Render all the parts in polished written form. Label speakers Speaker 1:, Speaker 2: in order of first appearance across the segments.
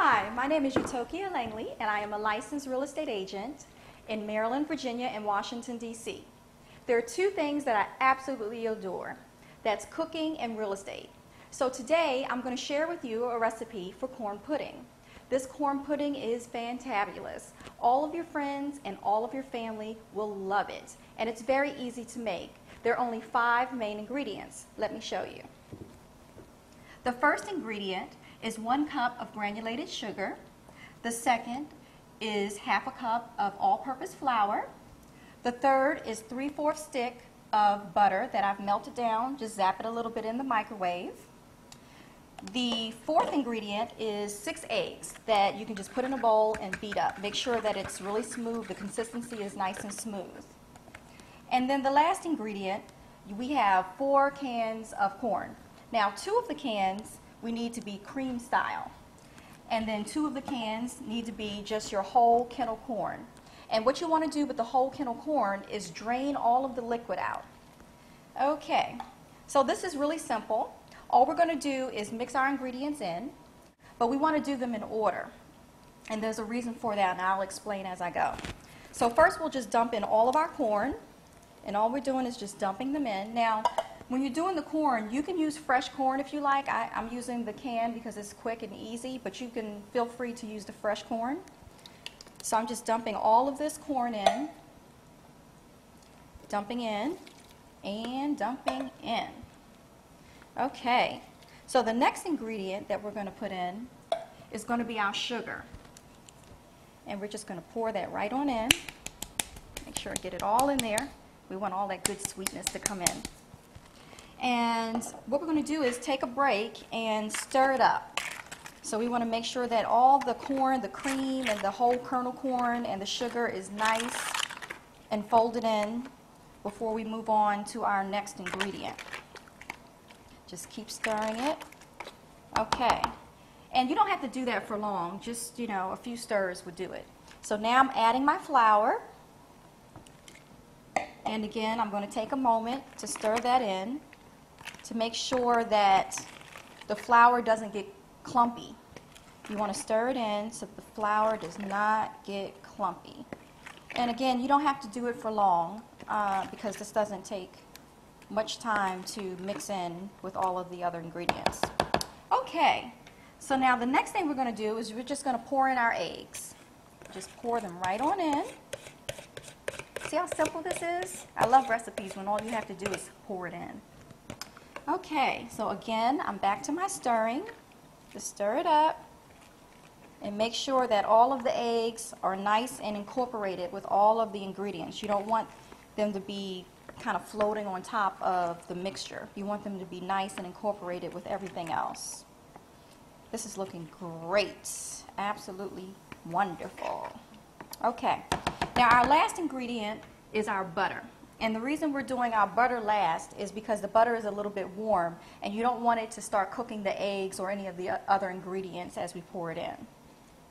Speaker 1: Hi, my name is Utokias Langley, and I am a licensed real estate agent in Maryland, Virginia, and Washington, D.C. There are two things that I absolutely adore. That's cooking and real estate. So today, I'm going to share with you a recipe for corn pudding. This corn pudding is fantabulous. All of your friends and all of your family will love it, and it's very easy to make. There are only 5 main ingredients. Let me show you. The first ingredient is 1 cup of granulated sugar. The second is ½ a cup of all-purpose flour. The third is 3/4 stick of butter that I've melted down. Just zap it a little bit in the microwave. The fourth ingredient is 6 eggs that you can just put in a bowl and beat up. Make sure that it's really smooth. The consistency is nice and smooth. And then the last ingredient, we have 4 cans of corn. Now, 2 of the cans we need to be cream style. And then 2 of the cans need to be just your whole kernel corn. And what you want to do with the whole kernel corn is drain all of the liquid out. Okay, so this is really simple. All we're going to do is mix our ingredients in, but we want to do them in order. And there's a reason for that, and I'll explain as I go. So first we'll just dump in all of our corn, and all we're doing is just dumping them in. Now, when you're doing the corn, you can use fresh corn if you like. I'm using the can because it's quick and easy, but you can feel free to use the fresh corn. So I'm just dumping all of this corn in, dumping in, and dumping in. Okay, so the next ingredient that we're going to put in is going to be our sugar. And we're just going to pour that right on in. Make sure I get it all in there. We want all that good sweetness to come in. And what we're going to do is take a break and stir it up. So we want to make sure that all the corn, the cream, and the whole kernel corn and the sugar is nice and folded in before we move on to our next ingredient. Just keep stirring it. Okay. And you don't have to do that for long. Just, a few stirs would do it. So now I'm adding my flour. And again, I'm going to take a moment to stir that in to make sure that the flour doesn't get clumpy. You want to stir it in so the flour does not get clumpy. And again, you don't have to do it for long because this doesn't take much time to mix in with all of the other ingredients. Okay, so now the next thing we're going to do is we're just going to pour in our eggs. Just pour them right on in. See how simple this is? I love recipes when all you have to do is pour it in. Okay, so again, I'm back to my stirring. Just stir it up and make sure that all of the eggs are nice and incorporated with all of the ingredients. You don't want them to be kind of floating on top of the mixture. You want them to be nice and incorporated with everything else. This is looking great. Absolutely wonderful. Okay, now our last ingredient is our butter. And the reason we're doing our butter last is because the butter is a little bit warm and you don't want it to start cooking the eggs or any of the other ingredients as we pour it in.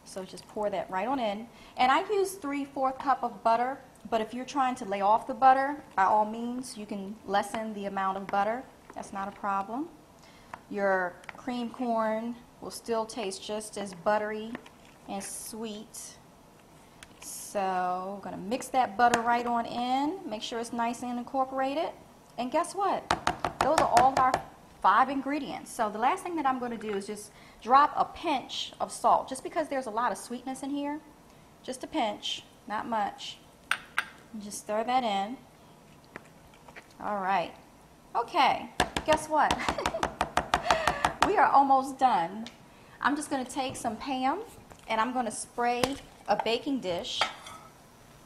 Speaker 1: So just pour that right on in. And I use 3/4 cup of butter, but if you're trying to lay off the butter, by all means, you can lessen the amount of butter. That's not a problem. Your cream corn will still taste just as buttery and sweet. So I'm going to mix that butter right on in, make sure it's nice and incorporated. And guess what? Those are all of our 5 ingredients. So the last thing that I'm going to do is just drop a pinch of salt. Just because there's a lot of sweetness in here, just a pinch, not much. And just stir that in. All right. Okay, guess what? We are almost done. I'm just going to take some Pam and I'm going to spray a baking dish,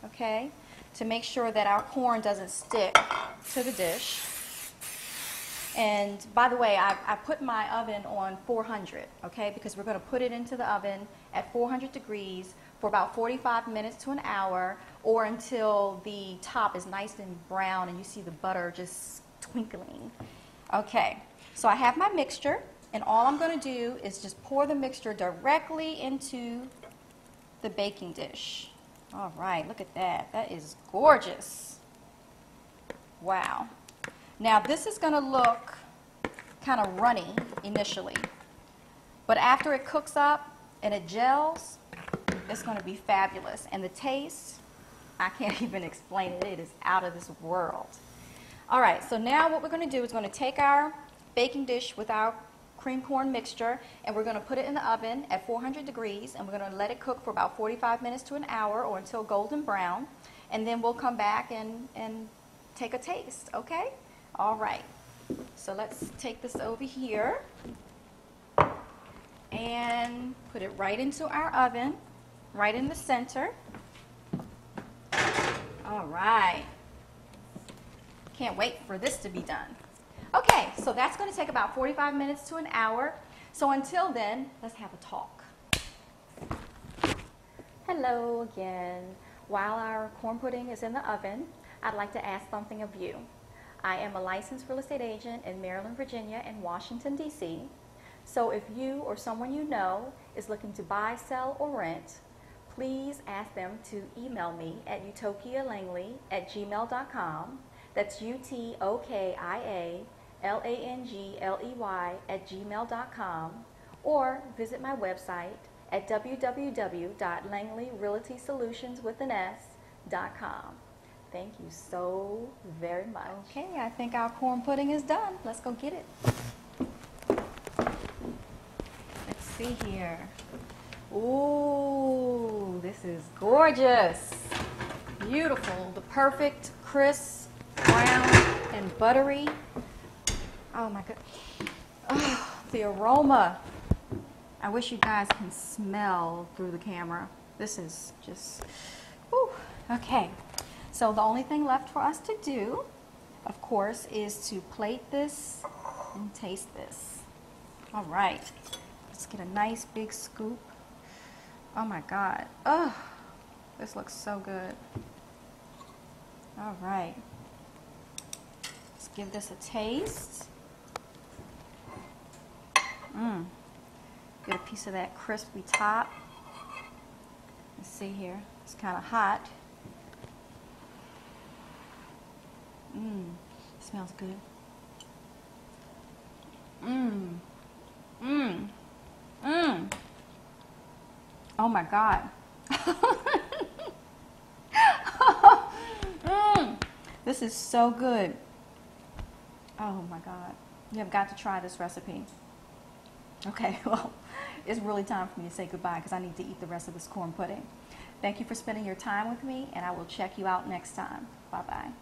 Speaker 1: okay, to make sure that our corn doesn't stick to the dish. And by the way, I put my oven on 400, okay, because we're going to put it into the oven at 400 degrees for about 45 minutes to an hour, or until the top is nice and brown and you see the butter just twinkling. Okay, so I have my mixture, and all I'm going to do is just pour the mixture directly into the baking dish. All right, look at that. That is gorgeous. Wow. Now this is going to look kind of runny initially, but after it cooks up and it gels, it's going to be fabulous. And the taste, I can't even explain it. It is out of this world. All right, so now what we're going to do is going to take our baking dish with our cream corn mixture, and we're going to put it in the oven at 400 degrees, and we're going to let it cook for about 45 minutes to an hour or until golden brown, and then we'll come back and take a taste, okay? All right, so let's take this over here and put it right into our oven, right in the center. All right. Can't wait for this to be done. Okay, so that's going to take about 45 minutes to an hour. So until then, let's have a talk. Hello again. While our corn pudding is in the oven, I'd like to ask something of you. I am a licensed real estate agent in Maryland, Virginia, and Washington, D.C. So if you or someone you know is looking to buy, sell, or rent, please ask them to email me at utokialangley@gmail.com. That's utokialangley@gmail.com, or visit my website at www.langleyrealtysolutionswithans.com. Thank you so very much. Okay, I think our corn pudding is done. Let's go get it. Let's see here. Ooh, this is gorgeous. Beautiful. The perfect, crisp, brown, and buttery. Oh my God. Oh, the aroma. I wish you guys can smell through the camera. This is just, whew. Okay. So the only thing left for us to do, of course, is to plate this and taste this. All right. Let's get a nice big scoop. Oh my God. Oh, this looks so good. All right. Let's give this a taste. Get a piece of that crispy top. Let's see here. It's kind of hot. Smells good. Oh my God. This is so good. Oh my God. You have got to try this recipe. Okay, well, it's really time for me to say goodbye because I need to eat the rest of this corn pudding. Thank you for spending your time with me, and I will check you out next time. Bye-bye.